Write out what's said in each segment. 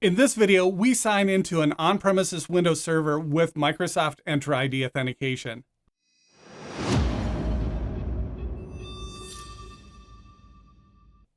In this video, we sign into an on-premises Windows server with Microsoft Entra ID authentication.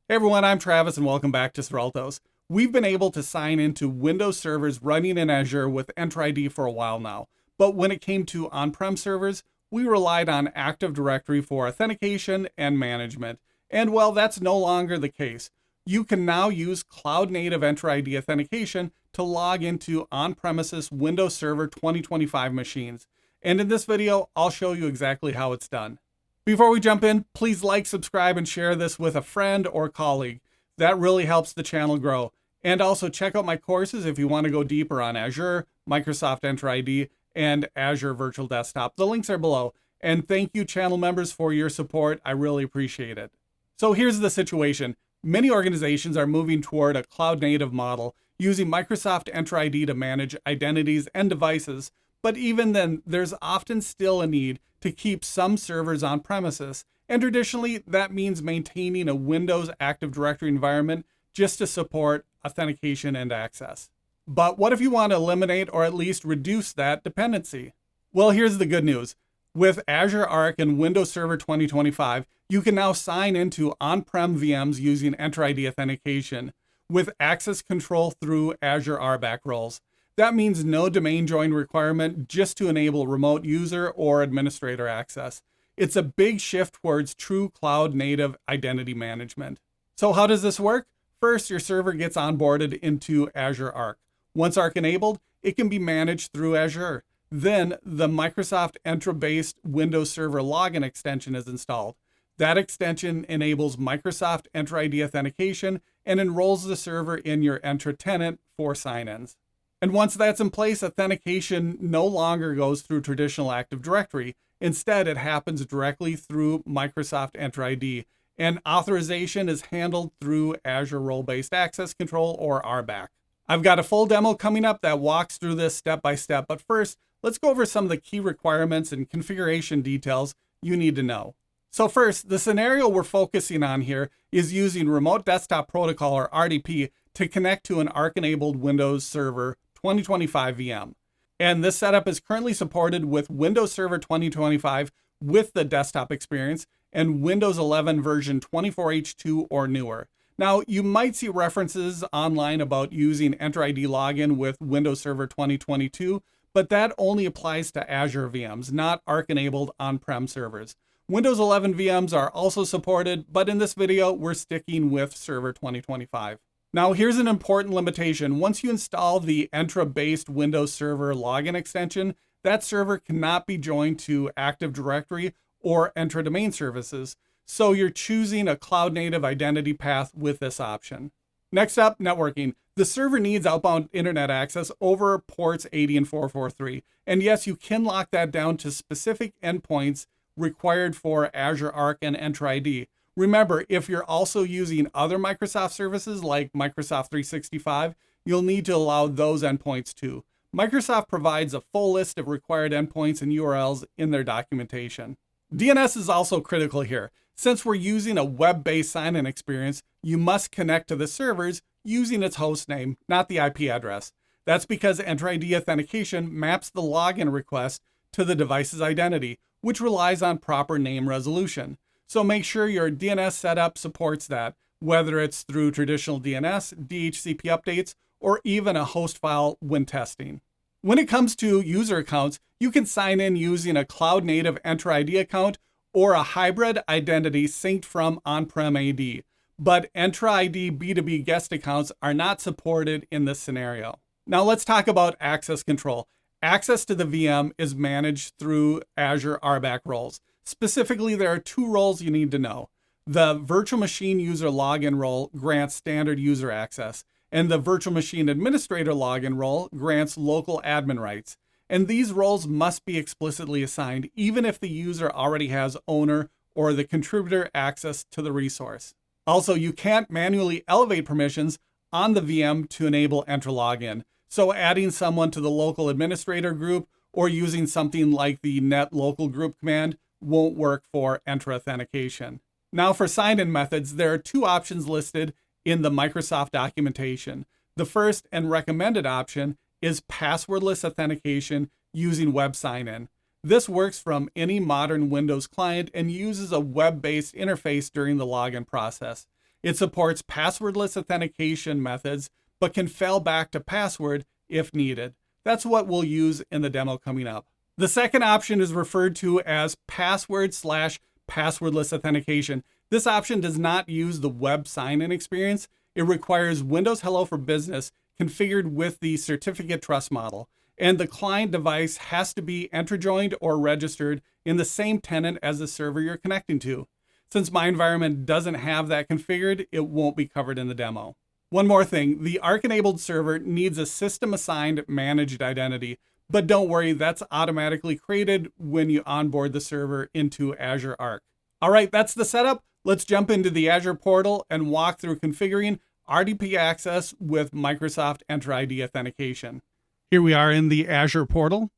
Hey everyone, I'm Travis and welcome back to Thraltos. We've been able to sign into Windows servers running in Azure with Entra ID for a while now, but when it came to on-prem servers, we relied on Active Directory for authentication and management. And well, that's no longer the case. You can now use cloud-native Entra ID authentication to log into on-premises Windows Server 2025 machines. And in this video, I'll show you exactly how it's done. Before we jump in, please like, subscribe, and share this with a friend or colleague. That really helps the channel grow. And also check out my courses if you want to go deeper on Azure, Microsoft Entra ID, and Azure Virtual Desktop. The links are below. And thank you, channel members, for your support. I really appreciate it. So here's the situation. Many organizations are moving toward a cloud-native model using Microsoft Entra ID to manage identities and devices, but even then, there's often still a need to keep some servers on premises, and traditionally, that means maintaining a Windows Active Directory environment just to support authentication and access. But what if you want to eliminate or at least reduce that dependency? Well, here's the good news. With Azure Arc and Windows Server 2025, you can now sign into on-prem VMs using Entra ID authentication with access control through Azure RBAC Roles. That means no domain join requirement just to enable remote user or administrator access. It's a big shift towards true cloud-native identity management. So how does this work? First, your server gets onboarded into Azure Arc. Once Arc enabled, it can be managed through Azure. Then the Microsoft Entra-based Windows Server login extension is installed. That extension enables Microsoft Entra ID authentication and enrolls the server in your Entra tenant for sign-ins. And once that's in place, authentication no longer goes through traditional Active Directory. Instead, it happens directly through Microsoft Entra ID, and authorization is handled through Azure Role-Based Access Control, or RBAC. I've got a full demo coming up that walks through this step by step, but first, let's go over some of the key requirements and configuration details you need to know. So first, the scenario we're focusing on here is using Remote Desktop Protocol, or RDP, to connect to an Arc-enabled Windows Server 2025 VM. And this setup is currently supported with Windows Server 2025 with the desktop experience and Windows 11 version 24H2 or newer. Now, you might see references online about using Entra ID login with Windows Server 2022, but that only applies to Azure VMs, not Arc-enabled on-prem servers. Windows 11 VMs are also supported, but in this video, we're sticking with Server 2025. Now, here's an important limitation. Once you install the Entra-based Windows Server login extension, that server cannot be joined to Active Directory or Entra domain services, so you're choosing a cloud-native identity path with this option. Next up, networking. The server needs outbound internet access over ports 80 and 443. And yes, you can lock that down to specific endpoints required for Azure Arc and Entra ID. Remember, if you're also using other Microsoft services like Microsoft 365, you'll need to allow those endpoints too. Microsoft provides a full list of required endpoints and URLs in their documentation. DNS is also critical here. Since we're using a web-based sign-in experience, you must connect to the servers using its host name, not the IP address. That's because Entra ID authentication maps the login request to the device's identity, which relies on proper name resolution. So make sure your DNS setup supports that, whether it's through traditional DNS, DHCP updates, or even a host file when testing. When it comes to user accounts, you can sign in using a cloud-native Entra ID account or a hybrid identity synced from On-Prem AD. But Entra ID B2B guest accounts are not supported in this scenario. Now let's talk about access control. Access to the VM is managed through Azure RBAC Roles. Specifically, there are two roles you need to know. The Virtual Machine User Login role grants standard user access, and the Virtual Machine Administrator Login role grants local admin rights. And these roles must be explicitly assigned, even if the user already has owner or the contributor access to the resource. Also, you can't manually elevate permissions on the VM to enable Entra login. So adding someone to the local administrator group or using something like the net local group command won't work for Entra authentication. Now for sign-in methods, there are two options listed in the Microsoft documentation. The first and recommended option is passwordless authentication using web sign-in. This works from any modern Windows client and uses a web-based interface during the login process. It supports passwordless authentication methods, but can fail back to password if needed. That's what we'll use in the demo coming up. The second option is referred to as password/passwordless authentication. This option does not use the web sign-in experience. It requires Windows Hello for Business configured with the certificate trust model, and the client device has to be Entra joined or registered in the same tenant as the server you're connecting to. Since my environment doesn't have that configured, it won't be covered in the demo. One more thing, the Arc-enabled server needs a system-assigned managed identity, but don't worry, that's automatically created when you onboard the server into Azure Arc. All right, that's the setup. Let's jump into the Azure portal and walk through configuring RDP access with Microsoft Entra ID authentication. Here we are in the Azure portal.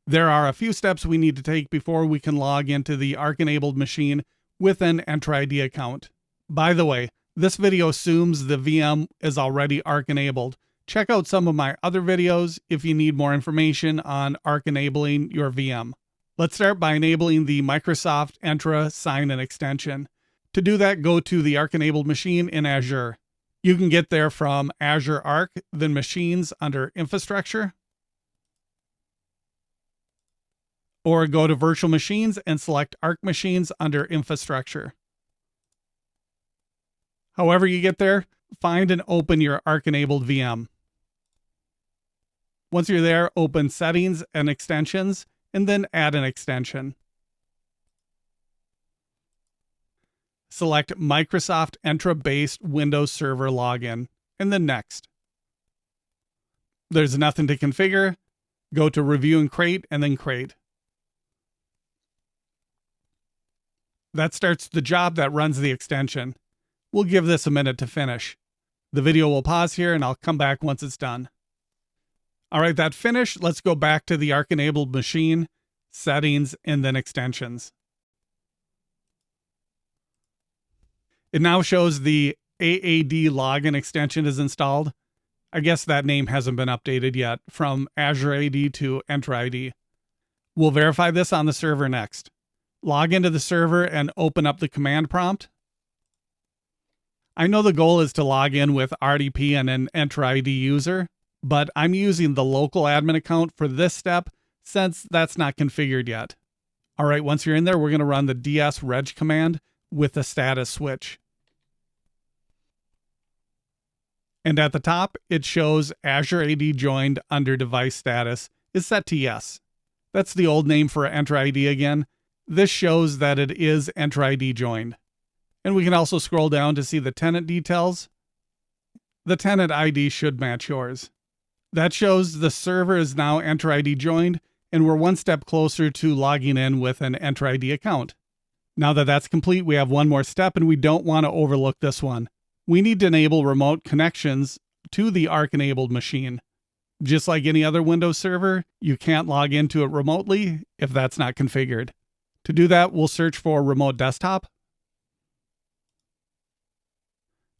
There are a few steps we need to take before we can log into the Arc-enabled machine with an Entra ID account. By the way, this video assumes the VM is already Arc-enabled. Check out some of my other videos if you need more information on Arc-enabling your VM. Let's start by enabling the Microsoft Entra sign-in extension. To do that, go to the Arc-enabled machine in Azure. You can get there from Azure Arc, then Machines under Infrastructure, or go to Virtual Machines and select Arc Machines under Infrastructure. However you get there, find and open your Arc-enabled VM. Once you're there, open Settings and Extensions, and then add an extension. Select Microsoft Entra-based Windows Server Login, and then Next. There's nothing to configure. Go to Review and Create, and then Create. That starts the job that runs the extension. We'll give this a minute to finish. The video will pause here, and I'll come back once it's done. All right, that finished. Let's go back to the Arc-enabled machine, Settings, and then Extensions. It now shows the AAD login extension is installed. I guess that name hasn't been updated yet from Azure AD to Entra ID. We'll verify this on the server next. Log into the server and open up the command prompt. I know the goal is to log in with RDP and an Entra ID user, but I'm using the local admin account for this step since that's not configured yet. All right, once you're in there, we're going to run the dsreg command with the status switch. And at the top, it shows Azure AD joined under device status is set to yes. That's the old name for Entra ID again. This shows that it is Entra ID joined. And we can also scroll down to see the tenant details. The tenant ID should match yours. That shows the server is now Entra ID joined, and we're one step closer to logging in with an Entra ID account. Now that that's complete, we have one more step, and we don't want to overlook this one. We need to enable remote connections to the Arc-enabled machine. Just like any other Windows server, you can't log into it remotely if that's not configured. To do that, we'll search for Remote Desktop.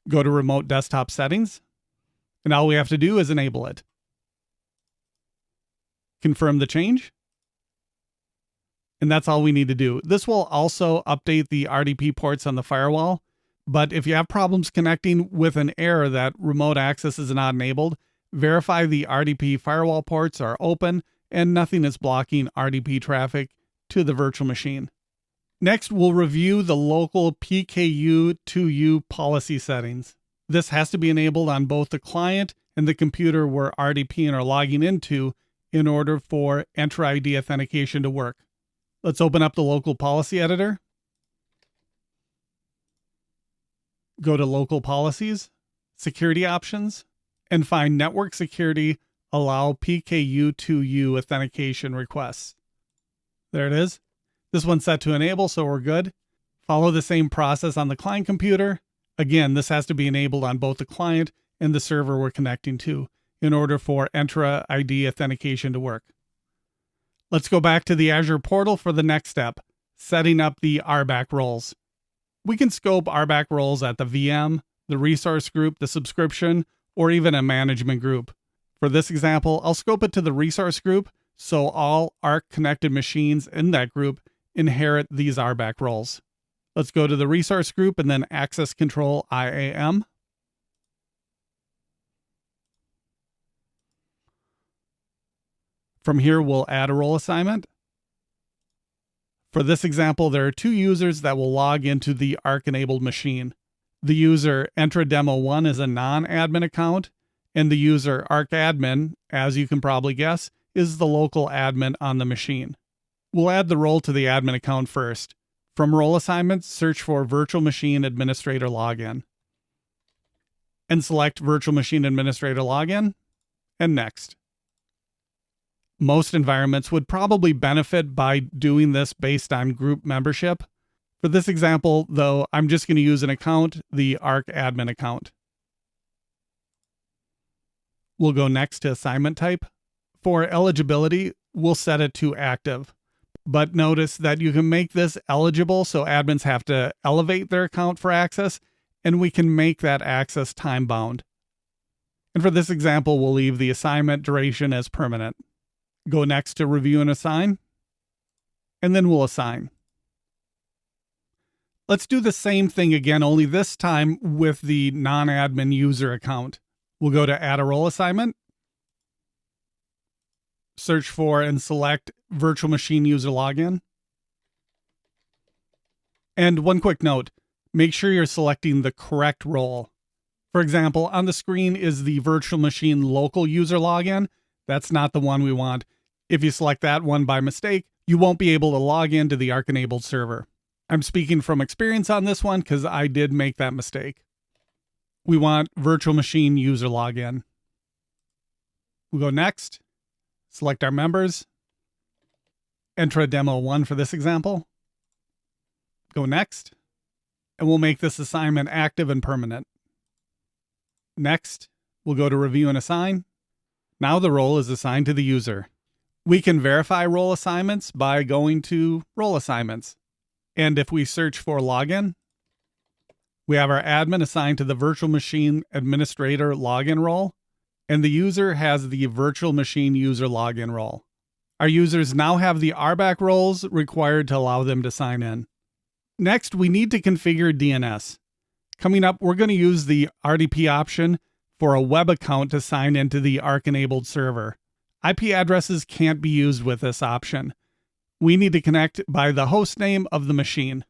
Go to Remote Desktop Settings, and all we have to do is enable it. Confirm the change. And that's all we need to do. This will also update the RDP ports on the firewall. But if you have problems connecting with an error that remote access is not enabled, verify the RDP firewall ports are open and nothing is blocking RDP traffic to the virtual machine. Next, we'll review the local PKU2U policy settings. This has to be enabled on both the client and the computer we're RDPing or logging into in order for Entra ID authentication to work. Let's open up the local policy editor. Go to Local Policies, Security Options, and find Network Security Allow PKU2U Authentication Requests. There it is. This one's set to enable, so we're good. Follow the same process on the client computer. Again, this has to be enabled on both the client and the server we're connecting to in order for Entra ID authentication to work. Let's go back to the Azure portal for the next step, setting up the RBAC roles. We can scope RBAC roles at the VM, the resource group, the subscription, or even a management group. For this example, I'll scope it to the resource group, so all Arc connected machines in that group inherit these RBAC roles. Let's go to the resource group and then access control IAM. From here, we'll add a role assignment. For this example, there are two users that will log into the Arc-enabled machine. The user EntraDemo1 is a non-admin account, and the user ArcAdmin, as you can probably guess, is the local admin on the machine. We'll add the role to the admin account first. From role assignments, search for Virtual Machine Administrator Login. And select Virtual Machine Administrator Login, and Next. Most environments would probably benefit by doing this based on group membership. For this example, though, I'm just going to use an account, the ArcAdmin account. We'll go next to assignment type. For eligibility, we'll set it to active. But notice that you can make this eligible, so admins have to elevate their account for access, and we can make that access time-bound. And for this example, we'll leave the assignment duration as permanent. Go next to review and assign, and then we'll assign. Let's do the same thing again, only this time with the non-admin user account. We'll go to add a role assignment, search for and select Virtual Machine User Login. And one quick note, make sure you're selecting the correct role. For example, on the screen is the Virtual Machine Local User Login. That's not the one we want. If you select that one by mistake, you won't be able to log into the Arc-enabled server. I'm speaking from experience on this one because I did make that mistake. We want Virtual Machine User Login. We'll go next, select our members, EntraDemo1 for this example. Go next, and we'll make this assignment active and permanent. Next, we'll go to review and assign. Now the role is assigned to the user. We can verify role assignments by going to Role Assignments. And if we search for Login, we have our admin assigned to the Virtual Machine Administrator Login role, and the user has the Virtual Machine User Login role. Our users now have the RBAC roles required to allow them to sign in. Next, we need to configure DNS. Coming up, we're going to use the RDP option for a web account to sign into the Arc-enabled server. IP addresses can't be used with this option. We need to connect by the host name of the machine.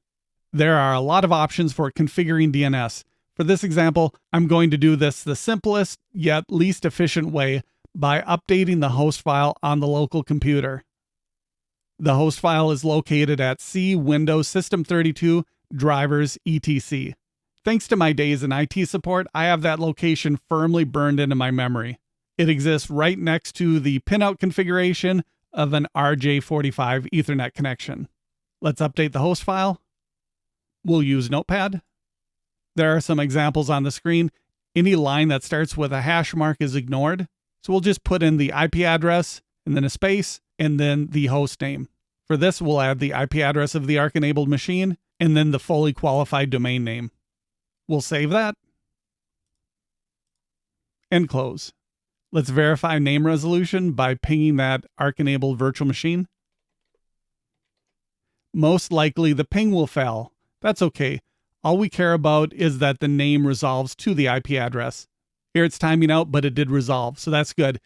There are a lot of options for configuring DNS. For this example, I'm going to do this the simplest yet least efficient way by updating the host file on the local computer. The host file is located at C Windows System 32 drivers etc. Thanks to my days in IT support, I have that location firmly burned into my memory. It exists right next to the pinout configuration of an RJ45 Ethernet connection. Let's update the host file. We'll use Notepad. There are some examples on the screen. Any line that starts with a hash mark is ignored. So we'll just put in the IP address and then a space and then the host name. For this, we'll add the IP address of the Arc-enabled machine and then the fully qualified domain name. We'll save that and close. Let's verify name resolution by pinging that Arc-enabled virtual machine. Most likely the ping will fail. That's okay. All we care about is that the name resolves to the IP address. Here it's timing out, but it did resolve, so that's good.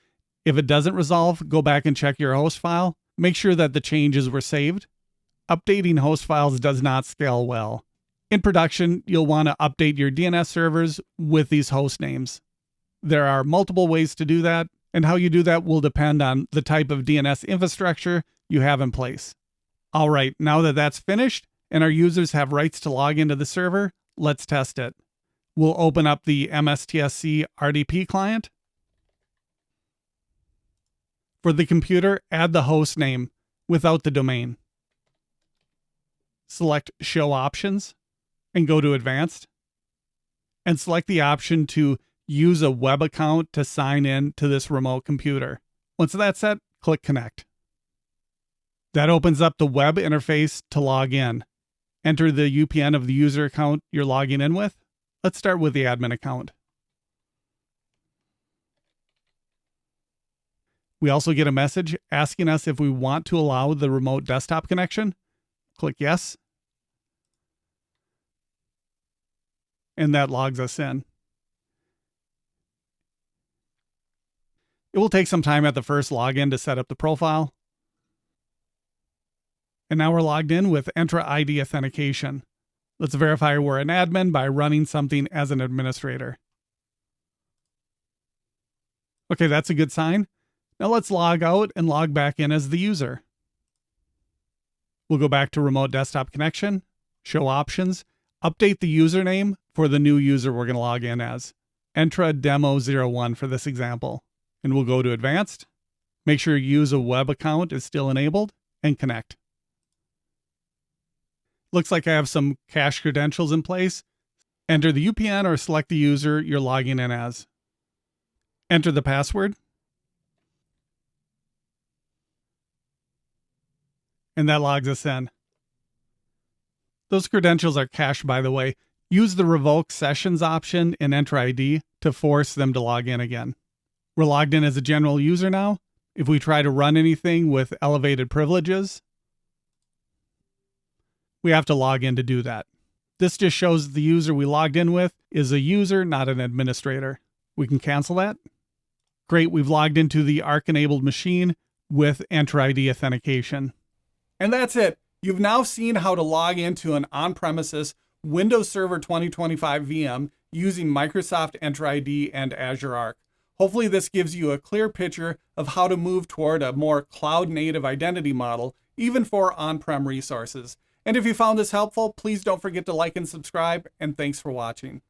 If it doesn't resolve, go back and check your host file. Make sure that the changes were saved. Updating host files does not scale well. In production, you'll want to update your DNS servers with these host names. There are multiple ways to do that, and how you do that will depend on the type of DNS infrastructure you have in place. All right, now that that's finished and our users have rights to log into the server, let's test it. We'll open up the MSTSC RDP client. For the computer, add the host name without the domain. Select Show Options and go to Advanced, and select the option to use a web account to sign in to this remote computer. Once that's set, click Connect. That opens up the web interface to log in. Enter the UPN of the user account you're logging in with. Let's start with the admin account. We also get a message asking us if we want to allow the remote desktop connection. Click yes. And that logs us in. It will take some time at the first login to set up the profile. And now we're logged in with Entra ID authentication. Let's verify we're an admin by running something as an administrator. Okay, that's a good sign. Now let's log out and log back in as the user. We'll go back to remote desktop connection, show options, update the username for the new user we're going to log in as. Entra Demo 01 for this example. And we'll go to advanced, make sure use a web account is still enabled, and connect. Looks like I have some cache credentials in place. Enter the UPN or select the user you're logging in as. Enter the password. And that logs us in. Those credentials are cached, by the way. Use the revoke sessions option in Entra ID to force them to log in again. We're logged in as a general user now. If we try to run anything with elevated privileges, we have to log in to do that. This just shows the user we logged in with is a user, not an administrator. We can cancel that. Great, we've logged into the Arc-enabled machine with Entra ID authentication. And that's it. You've now seen how to log into an on-premises Windows Server 2025 VM using Microsoft Entra ID and Azure Arc. Hopefully this gives you a clear picture of how to move toward a more cloud-native identity model, even for on-prem resources. And if you found this helpful, please don't forget to like and subscribe, and thanks for watching.